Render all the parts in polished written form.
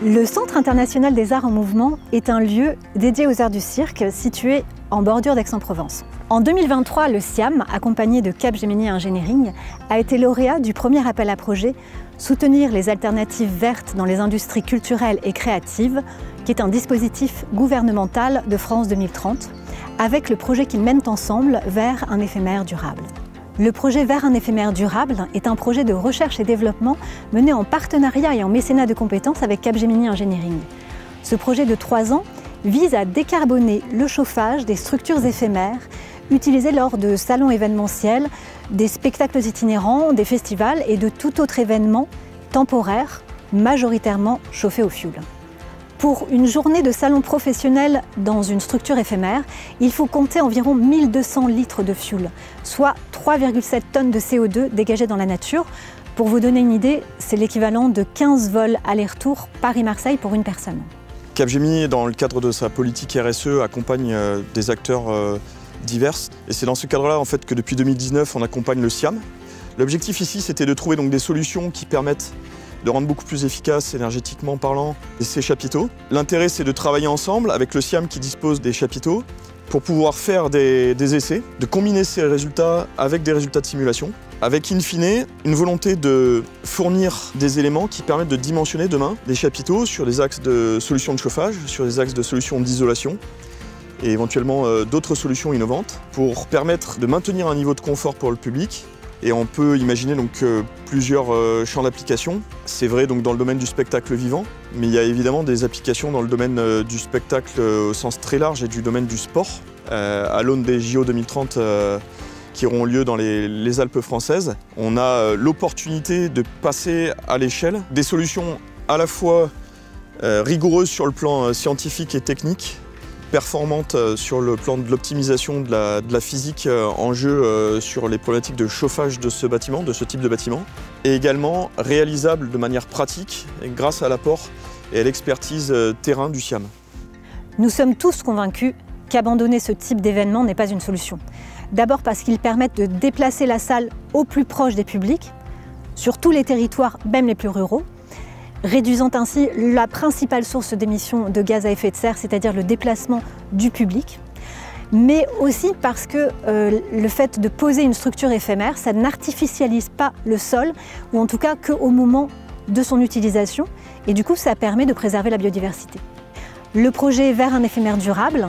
Le Centre international des arts en mouvement est un lieu dédié aux arts du cirque situé en bordure d'Aix-en-Provence. En 2023, le SIAM, accompagné de Capgemini Engineering, a été lauréat du premier appel à projet « Soutenir les alternatives vertes dans les industries culturelles et créatives », qui est un dispositif gouvernemental de France 2030, avec le projet qu'ils mènent ensemble vers un éphémère durable. Le projet Vers un éphémère durable est un projet de recherche et développement mené en partenariat et en mécénat de compétences avec Capgemini Engineering. Ce projet de 3 ans vise à décarboner le chauffage des structures éphémères utilisées lors de salons événementiels, des spectacles itinérants, des festivals et de tout autre événement temporaire majoritairement chauffé au fioul. Pour une journée de salon professionnel dans une structure éphémère, il faut compter environ 1200 litres de fioul, soit 3,7 tonnes de CO2 dégagées dans la nature. Pour vous donner une idée, c'est l'équivalent de 15 vols aller-retour Paris-Marseille pour une personne. Capgemini, dans le cadre de sa politique RSE, accompagne des acteurs divers. Et c'est dans ce cadre-là en fait, que depuis 2019, on accompagne le SIAM. L'objectif ici, c'était de trouver donc, des solutions qui permettent de rendre beaucoup plus efficace, énergétiquement parlant, ces chapiteaux. L'intérêt, c'est de travailler ensemble avec le SIAM qui dispose des chapiteaux pour pouvoir faire des essais, de combiner ces résultats avec des résultats de simulation, avec in fine une volonté de fournir des éléments qui permettent de dimensionner demain des chapiteaux sur des axes de solutions de chauffage, sur des axes de solutions d'isolation et éventuellement d'autres solutions innovantes pour permettre de maintenir un niveau de confort pour le public. Et on peut imaginer donc plusieurs champs d'application. C'est vrai donc dans le domaine du spectacle vivant, mais il y a évidemment des applications dans le domaine du spectacle au sens très large et du domaine du sport. À l'aune des JO 2030 qui auront lieu dans les Alpes françaises, on a l'opportunité de passer à l'échelle des solutions à la fois rigoureuses sur le plan scientifique et technique, performante sur le plan de l'optimisation de la physique en jeu sur les problématiques de chauffage de ce bâtiment, de ce type de bâtiment, et également réalisable de manière pratique grâce à l'apport et à l'expertise terrain du SIAM. Nous sommes tous convaincus qu'abandonner ce type d'événement n'est pas une solution. D'abord parce qu'ils permettent de déplacer la salle au plus proche des publics, sur tous les territoires, même les plus ruraux, réduisant ainsi la principale source d'émissions de gaz à effet de serre, c'est-à-dire le déplacement du public, mais aussi parce que le fait de poser une structure éphémère, ça n'artificialise pas le sol, ou en tout cas qu'au moment de son utilisation, et du coup ça permet de préserver la biodiversité. Le projet Vers un éphémère durable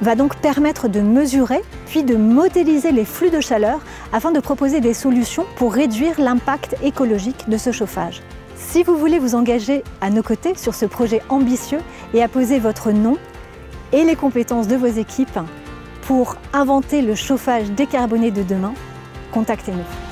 va donc permettre de mesurer puis de modéliser les flux de chaleur afin de proposer des solutions pour réduire l'impact écologique de ce chauffage. Si vous voulez vous engager à nos côtés sur ce projet ambitieux et apposer votre nom et les compétences de vos équipes pour inventer le chauffage décarboné de demain, contactez-nous.